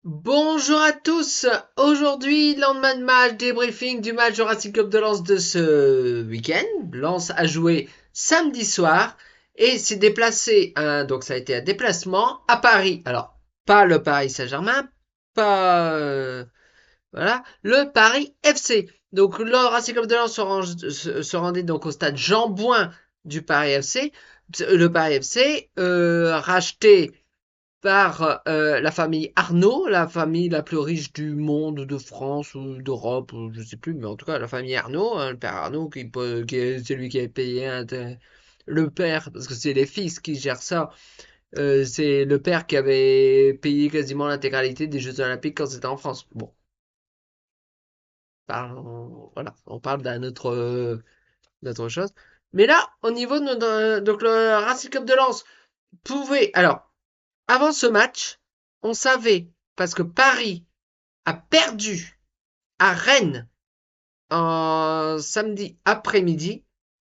Bonjour à tous. Aujourd'hui, lendemain de match, débriefing du match du Racing Club de Lens de ce week-end. Lens a joué samedi soir et s'est déplacé, donc ça a été un déplacement à Paris. Alors, pas le Paris Saint-Germain, pas voilà, le Paris FC. Donc le Racing Club de Lens se rendait donc au stade Jean-Bouin du Paris FC. Le Paris FC racheté par la famille Arnaud, la famille la plus riche du monde, de France ou d'Europe, ou je sais plus, mais en tout cas la famille Arnaud, hein, le père Arnaud qui est celui qui avait payé le père, parce que c'est les fils qui gèrent ça, c'est le père qui avait payé quasiment l'intégralité des Jeux Olympiques quand c'était en France. Bon, voilà, on parle d'autre chose. Mais là, au niveau donc le Racing Club de Lens pouvait, alors, avant ce match, on savait, parce que Paris a perdu à Rennes en samedi après-midi,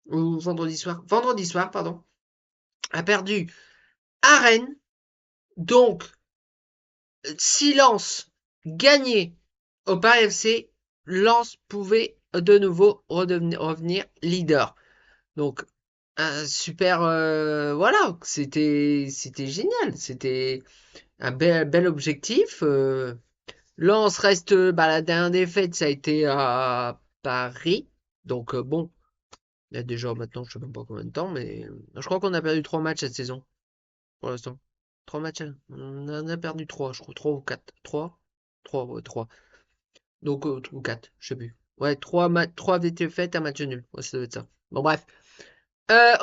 ou vendredi soir, pardon, a perdu à Rennes. Donc, si Lens gagnait au Paris FC, Lens pouvait de nouveau revenir leader. Donc, un super, voilà, c'était génial, c'était un bel objectif. Lens reste, bah, la dernière défaite, ça a été à Paris. Donc, bon, il y a déjà maintenant, je sais même pas combien de temps, mais je crois qu'on a perdu 3 matchs cette saison, pour l'instant. 3 matchs, hein. On en a perdu 3, je crois, 3 ou 4. 3? 3, ouais, 3. Donc, ou 4, je sais plus. Ouais, 3 défaites, un match nul. Ouais, ça doit être ça. Bon, bref.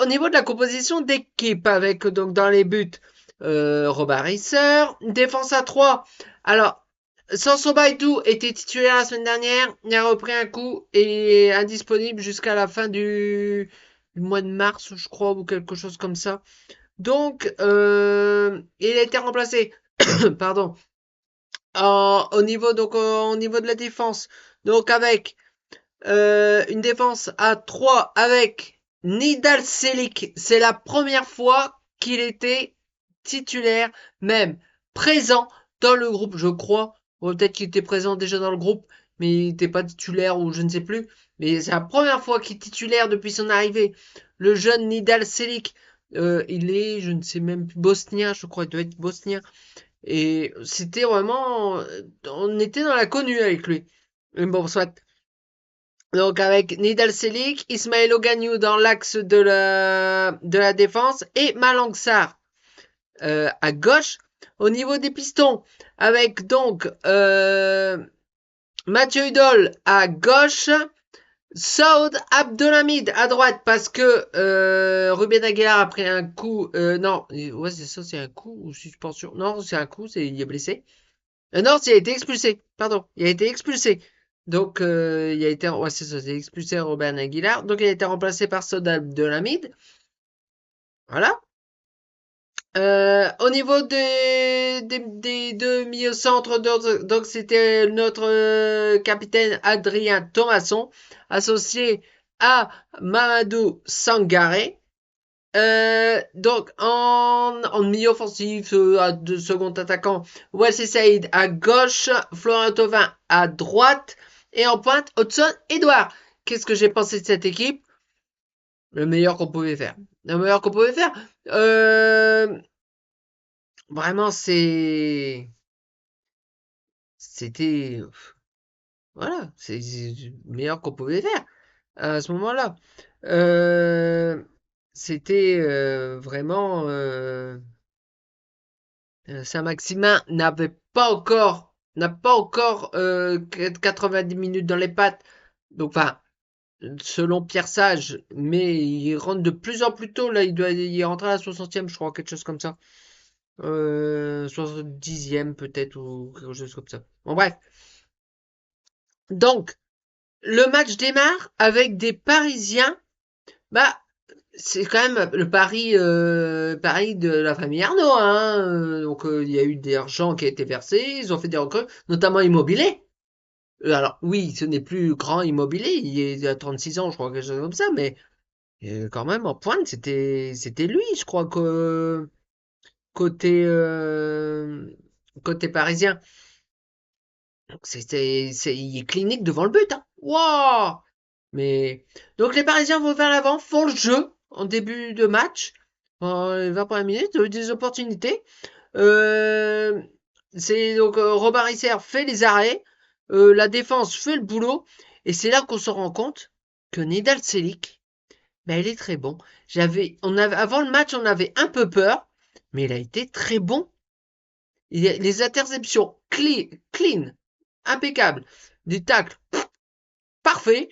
Au niveau de la composition d'équipe, avec donc dans les buts, Robert Risser, défense à 3. Alors, Sanso Baidou était titulaire la semaine dernière, il a repris un coup et est indisponible jusqu'à la fin du mois de mars, je crois, ou quelque chose comme ça. Donc, il a été remplacé, pardon, au niveau de la défense. Donc, avec une défense à 3 avec Nidal Selik. C'est la première fois qu'il était titulaire, même présent dans le groupe, je crois. Ou peut-être qu'il était présent déjà dans le groupe, mais il n'était pas titulaire ou je ne sais plus. Mais c'est la première fois qu'il est titulaire depuis son arrivée. Le jeune Nidal Selik, il est, je ne sais même plus, bosnien, je crois, il doit être bosnien. Et c'était vraiment, on était dans la connue avec lui. Mais bon, soit. Donc avec Nidal Selik, Ismaël Ogagnou dans l'axe de la défense et Malang Sarr à gauche. Au niveau des pistons, avec donc Mathieu Hudol à gauche, Saud Abdelhamid à droite parce que Ruben Aguilar a pris un coup. Non, ouais c'est ça, c'est un coup ou suspension. Non, c'est un coup, il est blessé. Non, il a été expulsé. Pardon, il a été expulsé. Donc, il a été, ouais, c'est ça, c'est expulsé Robert Aguilar. Donc, il a été remplacé par Soda de Lamide. Voilà. Au niveau des deux milieux-centres, donc c'était notre capitaine Adrien Thomasson, associé à Mamadou Sangaré. Donc en milieu offensif, à deux second attaquant, Wesley Saïd à gauche, Florent Thauvin à droite, et en pointe, Hudson Edouard. Qu'est-ce que j'ai pensé de cette équipe? Le meilleur qu'on pouvait faire. Le meilleur qu'on pouvait faire. Euh, Vraiment, c'était, voilà, c'est le meilleur qu'on pouvait faire à ce moment-là. Euh, C'était vraiment. Saint-Maximin n'a pas encore 90 minutes dans les pattes. Donc, enfin, selon Pierre Sage, mais il rentre de plus en plus tôt. Là, il est rentré à la 60e, je crois, quelque chose comme ça. 70e peut-être, ou quelque chose comme ça. Bon, bref. Donc, le match démarre avec des Parisiens. Bah, c'est quand même le pari de la famille Arnaud, hein. Donc il y a eu de l'argent qui a été versé, ils ont fait des recrues, notamment Immobilier. Alors oui, ce n'est plus grand Immobilier, il est à 36 ans, je crois, quelque chose comme ça, mais quand même en pointe, c'était lui, je crois que côté côté parisien. Il est clinique devant le but, hein. Wow! Mais, donc les Parisiens vont vers l'avant, font le jeu en début de match, en les 20 premières minutes, des opportunités. Euh, c'est donc Robin Risser fait les arrêts, la défense fait le boulot, et c'est là qu'on se rend compte que Nidal Selic, ben, il est très bon. Avant le match, on avait un peu peur, mais il a été très bon. Les interceptions clean, impeccables, des tacles parfaits,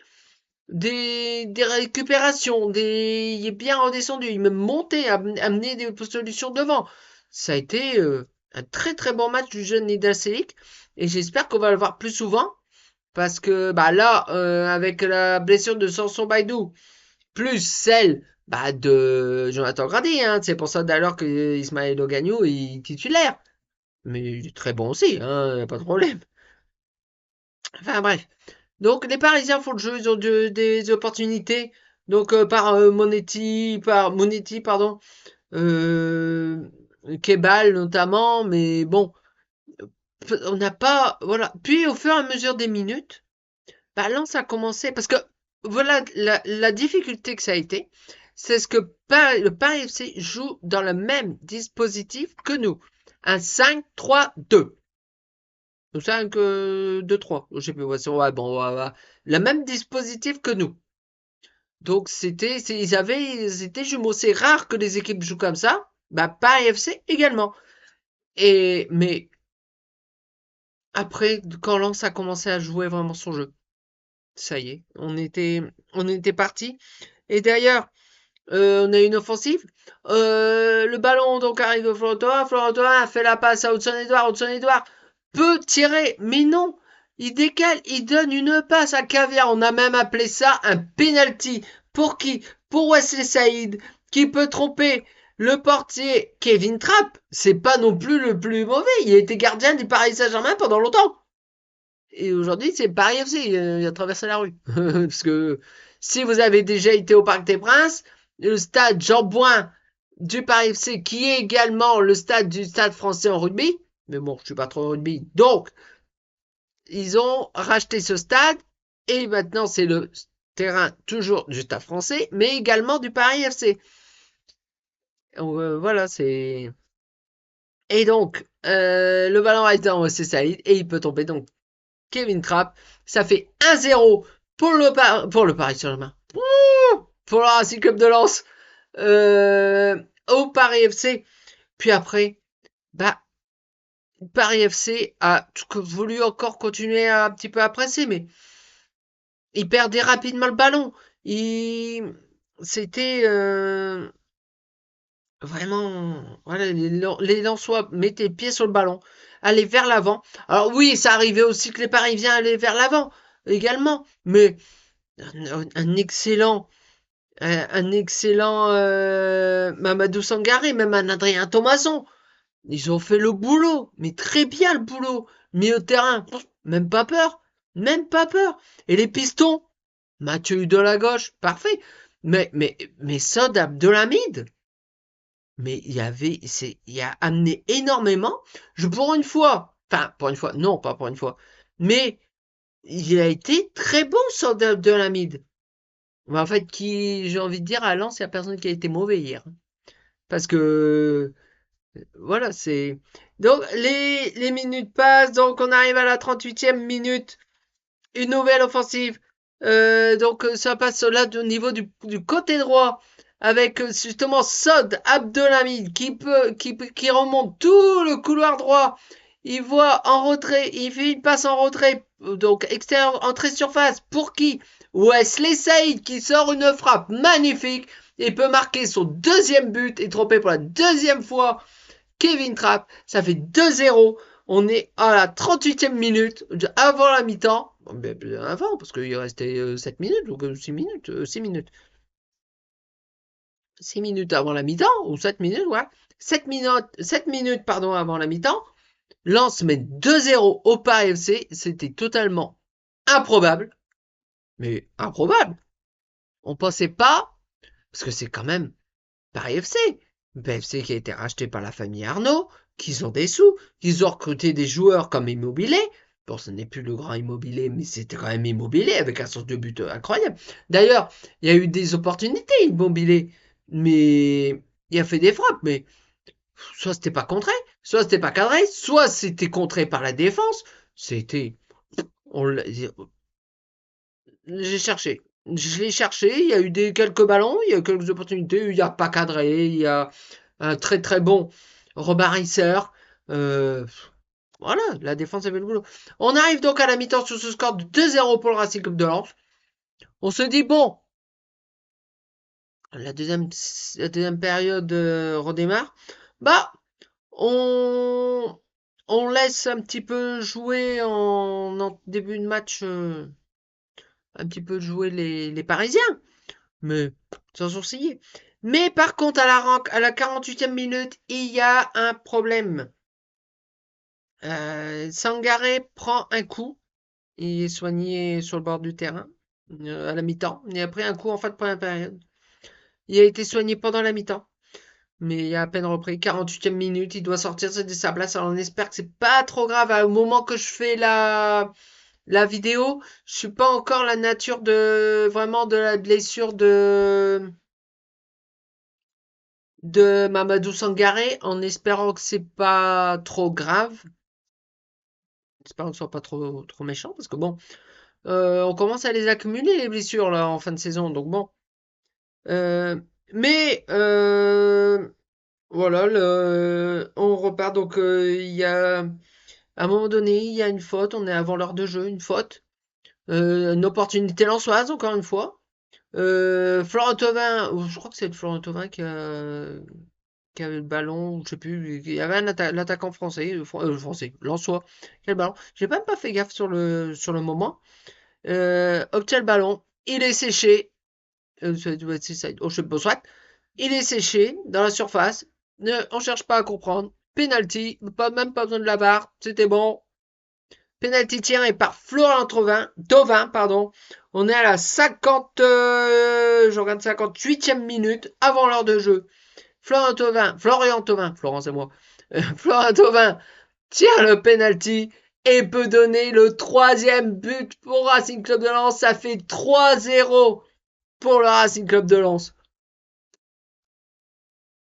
des récupérations, il est bien redescendu, il m'a monté, amené des solutions devant. Ça a été un très très bon match du jeune Nidal Selic et j'espère qu'on va le voir plus souvent parce que bah là, avec la blessure de Samson Baidou, plus celle de Jonathan Grady, hein, c'est pour ça d'ailleurs que Ismaël Ogagnou est titulaire. Mais il est très bon aussi, hein, y a pas de problème. Enfin bref. Donc les Parisiens font le jeu, ils ont des opportunités. Donc par Monetti, pardon, euh, Kebal notamment, mais bon, on n'a pas, voilà. Puis au fur et à mesure des minutes, bah, Lens a commencé, parce que voilà la difficulté que ça a été, c'est ce que le Paris FC joue dans le même dispositif que nous, un 5-3-2. 5, 2-3, je sais plus, ouais, bon, ouais. Le même dispositif que nous. Donc c'était jumeaux. C'est rare que les équipes jouent comme ça. Bah, Paris FC également. Mais après, quand Lens a commencé à jouer vraiment son jeu, ça y est, on était parti. Et d'ailleurs, on a une offensive. Le ballon donc arrive de Florentin. Florentin fait la passe à Hudson-Edouard. Hudson-Edouard peut tirer, mais non. Il décale, il donne une passe à Caviar. On a même appelé ça un penalty. Pour qui? Pour Wesley Saïd, qui peut tromper le portier Kevin Trapp. C'est pas non plus le plus mauvais. Il a été gardien du Paris Saint-Germain pendant longtemps. Et aujourd'hui, c'est Paris FC, il a traversé la rue. Parce que si vous avez déjà été au Parc des Princes, le stade Jean Bouin du Paris FC, qui est également le stade du Stade français en rugby, mais bon, je suis pas trop rugby, donc ils ont racheté ce stade et maintenant c'est le terrain toujours du Stade français, mais également du Paris FC. Voilà, c'est... Et donc, le ballon est dans c'est Saïd et il peut tomber donc Kevin Trapp. Ça fait 1-0 pour le Paris Saint-Germain. Pour le Racing Club de Lens. Au Paris FC. Puis après, bah, Paris FC a voulu encore continuer un petit peu à presser, mais il perdait rapidement le ballon. C'était vraiment, voilà, les Lensois mettaient le pied sur le ballon, allaient vers l'avant. Alors oui, ça arrivait aussi que les Parisiens allaient vers l'avant également, mais un excellent, Mamadou Sangaré, même un Adrien Thomasson. Ils ont fait le boulot, mais très bien le boulot. Milieu de terrain, même pas peur, même pas peur. Et les pistons, Mathieu Hudol à gauche, parfait. Mais Sod Abdelhamid, mais il a amené énormément. Pour une fois, enfin, pour une fois, non, pas pour une fois, mais il a été très bon, Sod Abdelhamid. Mais en fait, j'ai envie de dire, à Lens, il n'y a personne qui a été mauvais hier. Parce que, voilà, c'est... Donc, les minutes passent, donc on arrive à la 38e minute. Une nouvelle offensive. Donc, ça passe là au niveau du côté droit. Avec justement Sod Abdelhamid qui remonte tout le couloir droit. Il voit en retrait, il fait une passe en retrait, donc extérieur, entrée surface. Pour qui? Wesley Saïd qui sort une frappe magnifique et peut marquer son deuxième but et tromper pour la deuxième fois Kevin Trapp. Ça fait 2-0. On est à la 38e minute, avant la mi-temps. Avant, parce qu'il restait 7 minutes, donc 6 minutes, 6 minutes. 6 minutes avant la mi-temps, ou 7 minutes, ouais. 7 minutes, pardon, avant la mi-temps. Lens met 2-0 au Paris FC. C'était totalement improbable. Mais improbable. On pensait pas, parce que c'est quand même Paris FC. PFC qui a été racheté par la famille Arnaud, qu'ils ont des sous, qu'ils ont recruté des joueurs comme Immobilier. Bon, ce n'est plus le grand Immobilier, mais c'était quand même Immobilier avec un sens de but incroyable. D'ailleurs, il y a eu des opportunités Immobilier, mais il a fait des frappes, mais soit c'était pas contré, soit c'était pas cadré, soit c'était contré par la défense. C'était, on l'a- j'ai cherché. Je l'ai cherché, il y a eu quelques ballons, il y a eu quelques opportunités, il n'y a pas cadré, il y a un très très bon rebarrisseur. Euh, voilà, la défense avait le boulot. On arrive donc à la mi-temps sur ce score de 2-0 pour le Racing Club de Lens. On se dit, bon, la deuxième, la deuxième période redémarre. Bah, on, on laisse un petit peu jouer en début de match, un petit peu jouer les Parisiens, mais sans sourciller. Mais par contre, à la 48e minute, il y a un problème. Sangaré prend un coup. Il est soigné sur le bord du terrain à la mi-temps. Il a pris un coup en fin de première période. Il a été soigné pendant la mi-temps. Mais il a à peine repris. 48e minute, il doit sortir de sa place. Alors on espère que c'est pas trop grave. Au moment que je fais la vidéo, je suis pas encore la nature de vraiment de la blessure de Mamadou Sangaré, en espérant que c'est pas trop grave. Espérant que ce soit pas trop méchant. Parce que bon, on commence à les accumuler les blessures là en fin de saison. Donc bon. Euh, mais voilà, on repart. Donc il y a à un moment donné, il y a une faute. On est avant l'heure de jeu, une faute, une opportunité lançoise encore une fois. Florent Thauvin, je crois que c'est Florent Thauvin qui avait le ballon, je sais plus. Il y avait l'attaquant français, français, Lensois, qui a le ballon. J'ai même pas fait gaffe sur le moment. Obtient le ballon, il est séché. C'est ça, oh, je sais pas, soit. Il est séché dans la surface. On cherche pas à comprendre. Penalty, même pas besoin de la barre. C'était bon. Penalty tiré par Florent Thauvin, pardon. On est à la 50, je regarde 58e minute avant l'heure de jeu. Florian Thauvin, Florent c'est moi. Florent Thauvin tire le penalty et peut donner le troisième but pour Racing Club de Lens. Ça fait 3-0 pour le Racing Club de Lens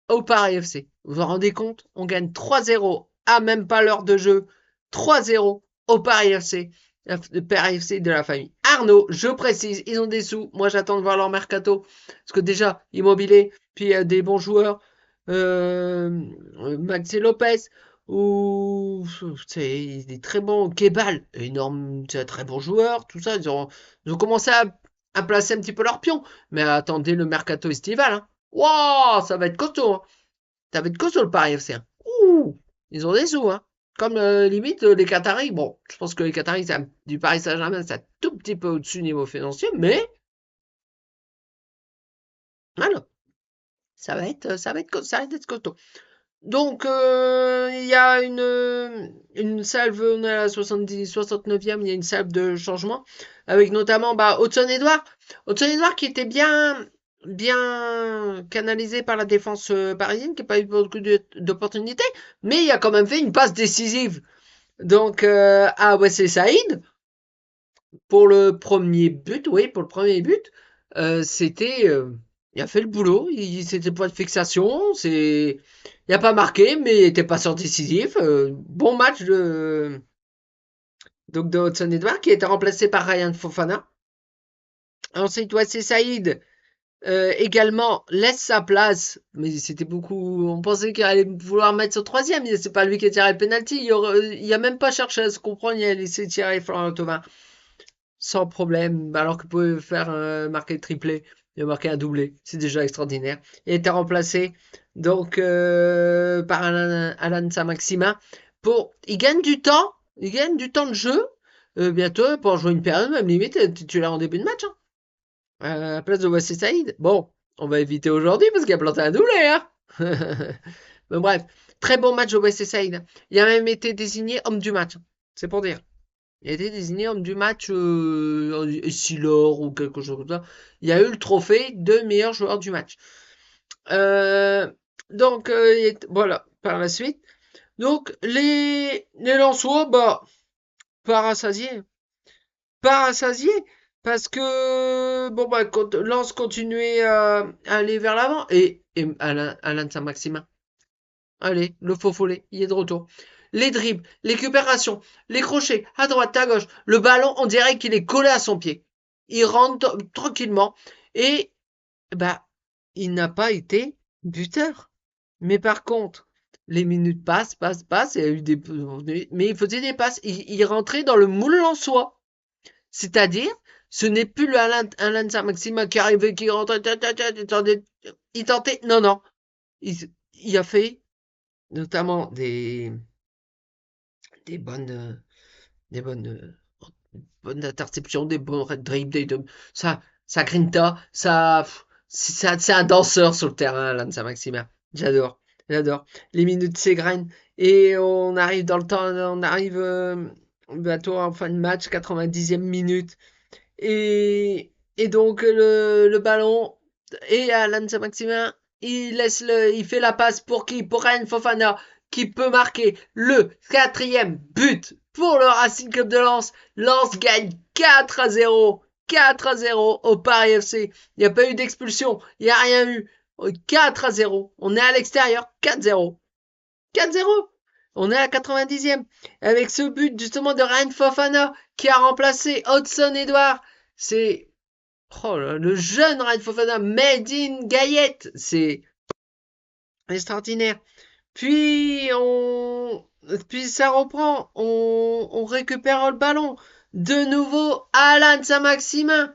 au Paris FC. Vous vous rendez compte? On gagne 3-0 à même pas l'heure de jeu. 3-0 au Paris FC. Le Paris FC de la famille Arnaud, je précise, ils ont des sous. Moi, j'attends de voir leur mercato. Parce que déjà, Immobilier, puis il y a des bons joueurs. Euh, Maxi Lopez, ou c'est il est très bon. Kebal, énorme, c'est un très bon joueur. Tout ça, ils ont commencé à placer un petit peu leur pion. Mais attendez le mercato estival. Hein. Wow, ça va être costaud. Hein. Ça va être costaud le Paris FC. Hein. Ouh, ils ont des sous. Hein. Comme limite les Qataris. Bon, je pense que les Qataris du Paris Saint-Germain, c'est un tout petit peu au-dessus niveau financier, mais voilà, ça va être costaud. Donc, il y a une salve, on est à la 70, 69e, il y a une salve de changement, avec notamment bah, Hudson-Edouard. Hudson-Edouard qui était bien canalisé par la défense parisienne, qui n'a pas eu beaucoup d'opportunités, mais il a quand même fait une passe décisive. Donc, à Wesley Saïd, pour le premier but, oui, pour le premier but, il a fait le boulot, c'était pas de fixation, il a pas marqué, mais il était pas sur décisif. Bon match de Hudson Edouard qui a été remplacé par Ryan Fofana. Ensuite, Wesley Saïd également laisse sa place, mais c'était beaucoup. On pensait qu'il allait vouloir mettre son troisième, mais c'est pas lui qui a tiré le penalty. Il a même pas cherché à se comprendre, il a laissé tirer Florent Thauvin sans problème, alors qu'il pouvait faire marquer le triplé. Il a marqué un doublé, c'est déjà extraordinaire. Il a été remplacé donc par Alan Saint-Maximin il gagne du temps de jeu bientôt pour jouer une période, même limite titulaire en début de match, hein, à la place de Wesley Saïd. Bon, on va éviter aujourd'hui parce qu'il a planté un doublé, hein. Mais bref, très bon match de Wesley Saïd. Il a même été désigné homme du match, c'est pour dire. Il a été désigné homme du match Essilor ou quelque chose comme ça. Il a eu le trophée de meilleur joueur du match. Euh, donc, voilà, par la suite. Donc, les Lensois, bah, pas rassasié. Pas rassasié. Parce que, bon, bah, Lens continuait à aller vers l'avant. Et Alain Saint-Maximin. Allez, le faux follet, il est de retour. Les dribbles, les récupérations, les crochets, à droite, à gauche. Le ballon, on dirait qu'il est collé à son pied. Il rentre tranquillement. Et, bah, il n'a pas été buteur. Mais par contre, les minutes passent. Il y a eu mais il faisait des passes. Il rentrait dans le moule en soi. C'est-à-dire, ce n'est plus le Alain Saint-Maxima qui arrivait, qui rentrait, il tentait. Non, non. Il a fait notamment des bonnes, des bonnes, bonnes interceptions, des bons dribbles, ça grinta, c'est un danseur sur le terrain, Alain Saint-Maximin. J'adore, j'adore. Les minutes s'égrènent et on arrive dans le temps, on arrive bientôt en fin de match, 90e minute. Et donc le ballon et Alan Saint-Maximin, il fait la passe pour qui? Pour Ryan Fofana, qui peut marquer le quatrième but pour le Racing Club de Lens. Lens gagne 4-0. 4-0 au Paris FC. Il n'y a pas eu d'expulsion, il n'y a rien eu. 4-0. On est à l'extérieur, 4-0. 4-0. On est à la 90e. Avec ce but justement de Ryan Fofana qui a remplacé Hudson Edouard. C'est le jeune Ryan Fofana made in Gaillette. C'est extraordinaire. Puis puis ça reprend. On récupère le ballon. De nouveau, Alan Saint-Maximin.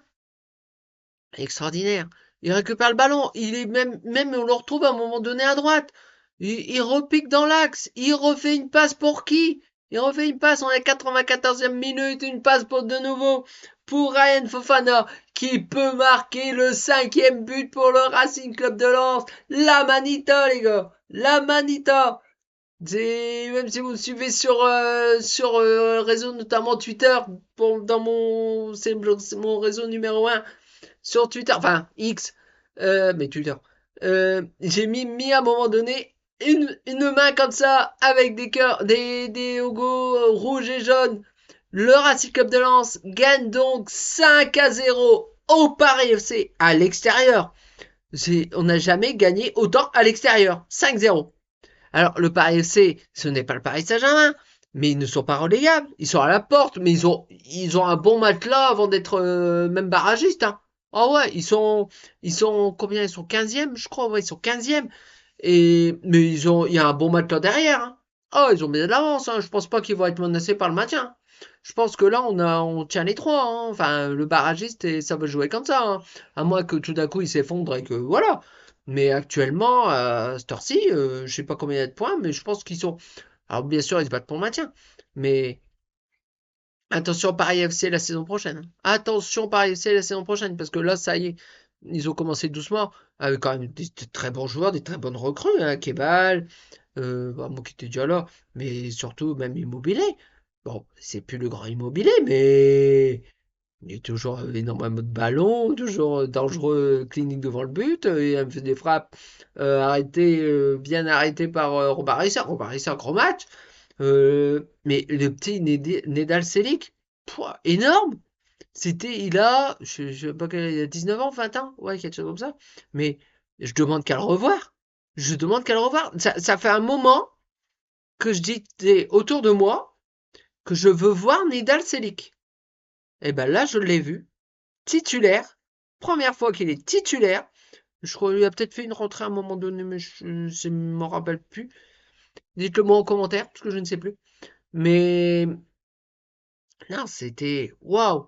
Extraordinaire. Il récupère le ballon. Il est même on le retrouve à un moment donné à droite. Il repique dans l'axe. Il refait une passe pour qui? Il refait une passe. On est à 94e minute. Une passe pour de nouveau pour Ryan Fofana qui peut marquer le 5e but pour le Racing Club de Lens. La Manita, les gars. La Manita. Même si vous me suivez sur réseau, notamment Twitter, c'est mon réseau numéro un sur Twitter, enfin X, mais Twitter. J'ai mis à un moment donné une main comme ça avec des cœurs, des logos rouges et jaunes. Le Racing Club de Lens gagne donc 5-0 au Paris FC à l'extérieur. On n'a jamais gagné autant à l'extérieur. 5-0. Alors, le Paris FC, ce n'est pas le Paris Saint-Germain, mais ils ne sont pas relégables. Ils sont à la porte, mais ils ont un bon matelas avant d'être même barragistes. Hein. Ah ouais, ils sont combien? Ils sont 15e, je crois. Ouais, ils sont 15e. Mais il y a un bon matelas derrière. Hein. Oh, ils ont bien de l'avance. Hein. Je pense pas qu'ils vont être menacés par le maintien. Je pense que là, on tient les trois. Hein. Enfin, le barragiste, et ça va jouer comme ça. Hein. À moins que tout d'un coup, il s'effondre et que voilà. Mais actuellement, à cette heure-ci, je sais pas combien il y a de points, mais je pense qu'ils sont. Alors, bien sûr, ils se battent pour le maintien. Mais attention, Paris FC la saison prochaine. Hein. Attention, Paris FC la saison prochaine, parce que là, ça y est, ils ont commencé doucement, avec quand même des très bons joueurs, des très bonnes recrues. Hein, Kebal, moi qui était déjà là, mais surtout même Immobilier. Bon, c'est plus le grand Immobilier, mais il est toujours énormément de ballons, toujours dangereux, clinique devant le but. Il fait des frappes bien arrêtées par Robert Risser. Robert Risser, gros match. Mais le petit Nedal Selic, énorme. Je sais pas, il a 19 ans, 20 ans, ouais, quelque chose comme ça. Mais je demande qu'à le revoir. Je demande qu'à le revoir. Ça fait un moment que je dis autour de moi que je veux voir Nedal Selic. Et ben là, je l'ai vu. Titulaire. Première fois qu'il est titulaire. Je crois qu'il a peut-être fait une rentrée à un moment donné, mais je ne me rappelle plus. Dites-le moi en commentaire, parce que je ne sais plus. Mais non, c'était waouh.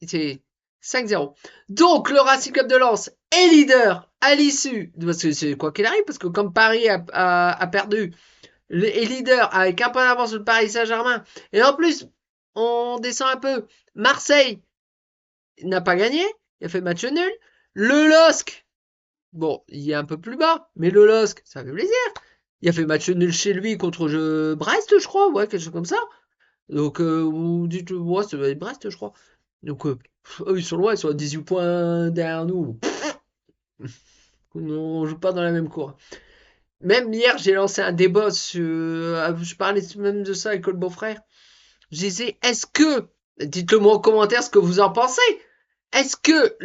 C'était 5-0. Donc, le Racing Club de Lens est leader à l'issue. Parce que c'est quoi qu'il arrive, parce que comme Paris a perdu, est leader avec un point d'avance sur le Paris Saint-Germain. Et en plus, on descend un peu. Marseille n'a pas gagné. Il a fait match nul. Le LOSC, bon, il est un peu plus bas, mais le LOSC, ça fait plaisir. Il a fait match nul chez lui contre Brest, je crois, ouais, quelque chose comme ça. Donc, vous dites, ouais, ça doit être Brest, je crois. Donc, eux, ils sont loin, ils sont à 18 points derrière nous. On joue pas dans la même cour. Même hier, j'ai lancé un débat je parlais même de ça avec le beau-frère. Je disais, dites-le moi en commentaire ce que vous en pensez. Est-ce que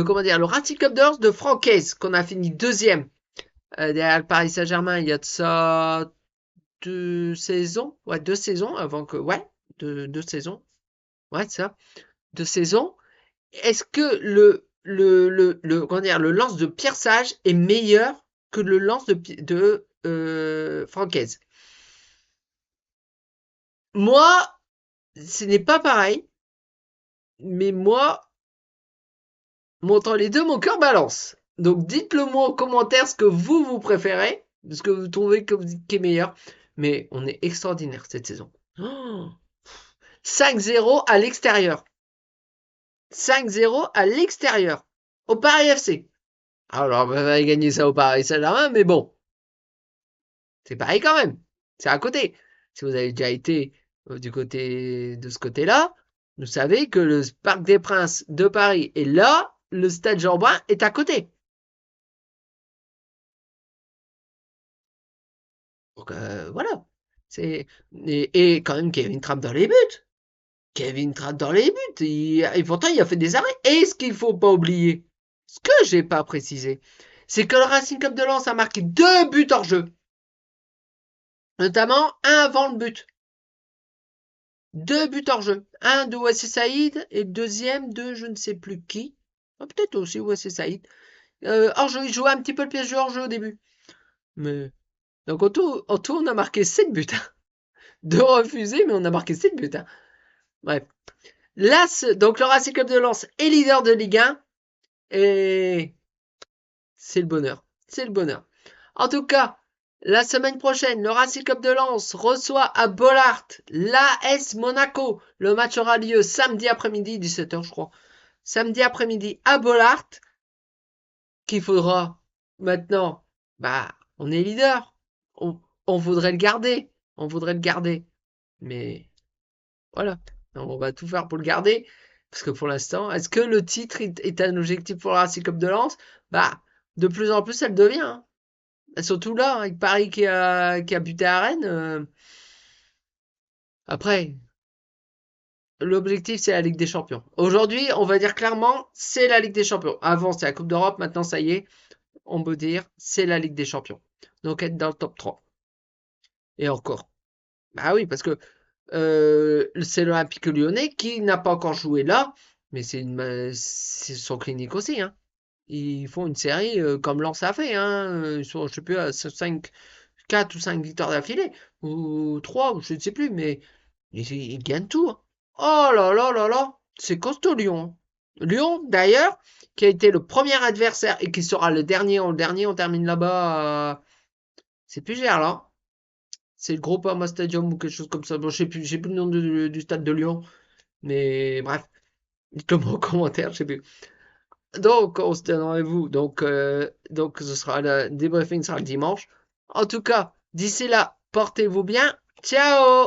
comment dire, le Racing Club de Lens de Francaise, qu'on a fini deuxième, derrière le Paris Saint-Germain, il y a de ça 2 saisons, ouais, 2 saisons avant que, ouais, deux saisons, ouais, ça, 2 saisons. Est-ce que comment dire, le lance de Pierre Sage est meilleur que le lance de Francaise? Moi, ce n'est pas pareil, mais moi, montant les deux, mon cœur balance. Donc dites-le moi en commentaire ce que vous préférez, ce que vous trouvez qui est meilleur. Mais on est extraordinaire cette saison. Oh, 5-0 à l'extérieur. 5-0 à l'extérieur. Au Paris FC. Alors, on va gagner ça au Paris Saint-Germain, mais bon, c'est pareil quand même. C'est à côté. Si vous avez déjà été du côté de ce côté-là, vous savez que le Parc des Princes de Paris est là, le Stade Jean-Bouin est à côté. Donc voilà. Et quand même Kevin Trapp dans les buts. Kevin Trapp dans les buts. Et pourtant il a fait des arrêts. Et ce qu'il faut pas oublier, ce que j'ai pas précisé, c'est que le Racing Club de Lens a marqué 2 buts hors jeu. Notamment un avant le but. 2 buts hors jeu. Un de Wassé Saïd et le deuxième de je ne sais plus qui. Ah, peut-être aussi Wassé Saïd. Hors jeu, il jouait un petit peu le piège hors jeu au début. Mais donc en tout on a marqué 7 buts. 2 refusés, mais on a marqué 7 buts. Bref. Là, donc le Racing Club de Lens est leader de Ligue 1 et c'est le bonheur. C'est le bonheur. En tout cas, la semaine prochaine, le Racing Club de Lens reçoit à Bollaert l'AS Monaco. Le match aura lieu samedi après-midi, 17h je crois. Samedi après-midi à Bollaert. Qu'il faudra maintenant, bah, on est leader. On voudrait le garder. On voudrait le garder. Mais voilà, on va tout faire pour le garder. Parce que pour l'instant, est-ce que le titre est un objectif pour la Racing Club de Lens? Bah, de plus en plus, elle devient. Hein. Et surtout là, avec Paris qui a buté à Rennes. Après, l'objectif, c'est la Ligue des Champions. Aujourd'hui, on va dire clairement, c'est la Ligue des Champions. Avant, c'est la Coupe d'Europe. Maintenant, ça y est, on peut dire, c'est la Ligue des Champions. Donc, être dans le top 3. Et encore. Bah oui, parce que c'est l'Olympique Lyonnais qui n'a pas encore joué là, mais c'est son clinique aussi. Hein. Ils font une série comme Lens a fait. Hein. Ils sont, je sais plus, à 4 ou 5 victoires d'affilée, ou 3, je ne sais plus, mais ils gagnent tout. Hein. Oh là là là là, c'est costaud Lyon. Hein. Lyon, d'ailleurs, qui a été le premier adversaire et qui sera le dernier, on termine là-bas. C'est plus cher là. C'est le Groupama Stadium ou quelque chose comme ça. Bon, j'ai plus le nom du stade de Lyon. Mais bref, dites-le-moi en commentaire, je sais plus. Donc, on se donne rendez-vous. Donc, ce sera le débriefing sera le dimanche. En tout cas, d'ici là, portez-vous bien. Ciao!